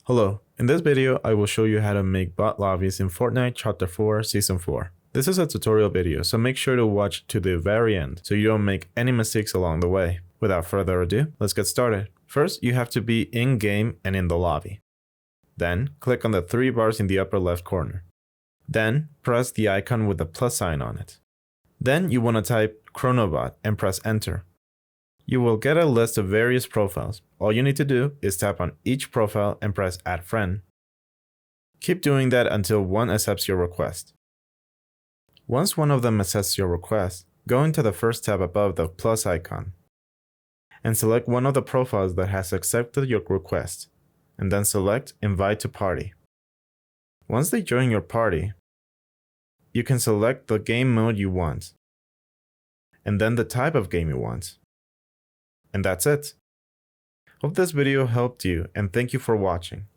Hello, in this video I will show you how to make bot lobbies in Fortnite Chapter 4 Season 4. This is a tutorial video, so make sure to watch to the very end so you don't make any mistakes along the way. Without further ado, let's get started. First, you have to be in-game and in the lobby. Then, click on the 3 bars in the upper left corner. Then, press the icon with the plus sign on it. Then you want to type Chronobot and press enter. You will get a list of various profiles. All you need to do is tap on each profile and press Add Friend. Keep doing that until one accepts your request. Once one of them accepts your request, go into the first tab above the plus icon and select one of the profiles that has accepted your request, and then select Invite to Party. Once they join your party, you can select the game mode you want, and then the type of game you want. And that's it. Hope this video helped you, and thank you for watching.